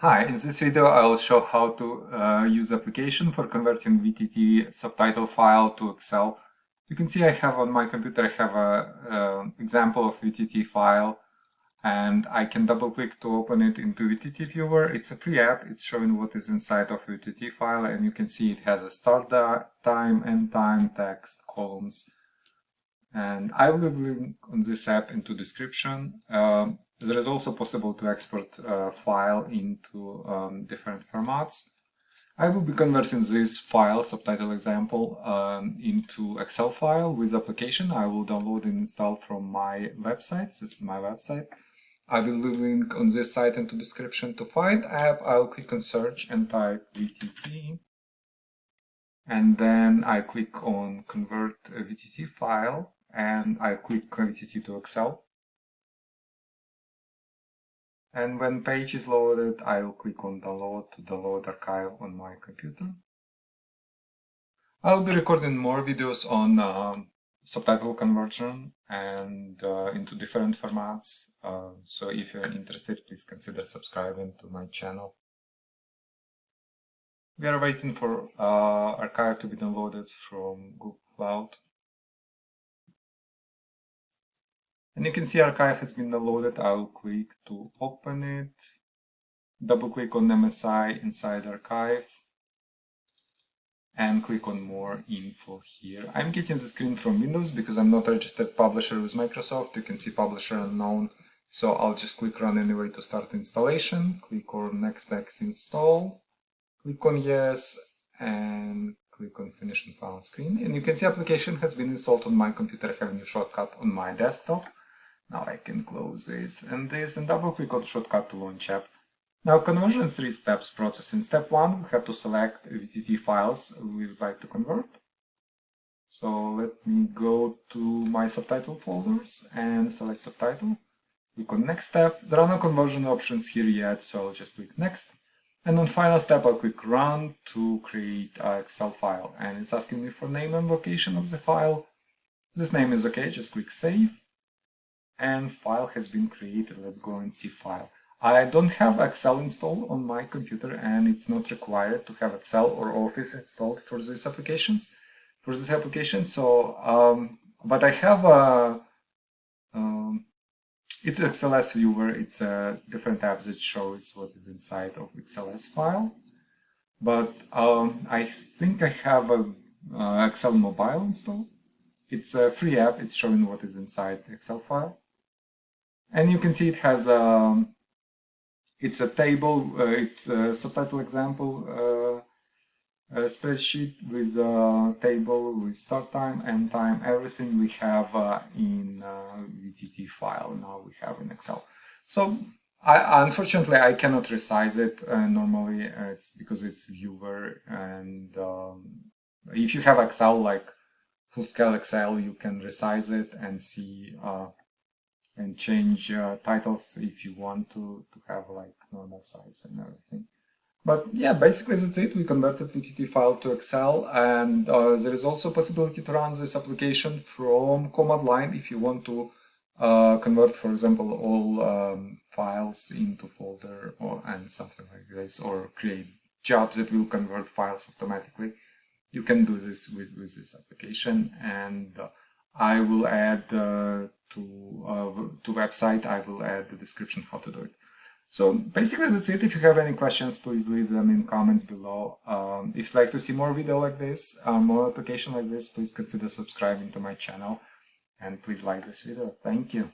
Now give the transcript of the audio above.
Hi, in this video I'll show how to use application for converting VTT subtitle file to Excel. You can see I have on my computer, I have a example of VTT file, and I can double click to open it into VTT viewer. It's a free app, it's showing what is inside of VTT file, and you can see it has a start time, end time, text, columns. And I will link on this app into description. There is also possible to export a file into different formats. I will be converting this file, subtitle example, into Excel file with application. I will download and install from my website. This is my website. I will leave a link on this site into description. To find app, I'll click on search and type VTT. And then I click on convert a VTT file and I click Vtt to Excel. And when page is loaded, I will click on download to download archive on my computer. I'll be recording more videos on subtitle conversion and into different formats. So if you're interested, please consider subscribing to my channel. We are waiting for archive to be downloaded from Google Cloud. And you can see archive has been downloaded. I will click to open it, double click on MSI inside archive, and click on more info here. I'm getting the screen from Windows because I'm not a registered publisher with Microsoft. You can see publisher unknown. So I'll just click run anyway to start installation. Click on next install. Click on yes and click on finish and file screen. And you can see application has been installed on my computer. I have a new shortcut on my desktop. Now I can close this and double click on shortcut to launch app. Now conversion 3 steps process. In step 1 we have to select VTT files we would like to convert. So let me go to my subtitle folders and select subtitle. Click on next step. There are no conversion options here yet, so I'll just click next. And on final step I'll click run to create an Excel file, and it's asking me for name and location of the file. This name is okay, just click save. And file has been created. Let's go and see file. I don't have Excel installed on my computer, and it's not required to have Excel or Office installed for this application. So, but I have a it's XLS viewer. It's a different app that shows what is inside of XLS file. But I think I have a Excel mobile installed. It's a free app. It's showing what is inside the Excel file. And you can see it has it's a table, it's a subtitle example spreadsheet with a table with start time, end time, everything we have in VTT file now we have in Excel. So unfortunately I cannot resize it normally. It's because it's viewer, and if you have Excel like full scale Excel, you can resize it and see and change titles if you want to have like normal size and everything. But yeah, basically that's it. We converted VTT file to Excel, and there is also possibility to run this application from command line if you want to convert, for example, all files into folder and something like this, or create jobs that will convert files automatically. You can do this with this application, and I will add to website, I will add the description how to do it. So basically that's it. If you have any questions, please leave them in comments below. If you'd like to see more video like this, more application like this, please consider subscribing to my channel, and please like this video. Thank you.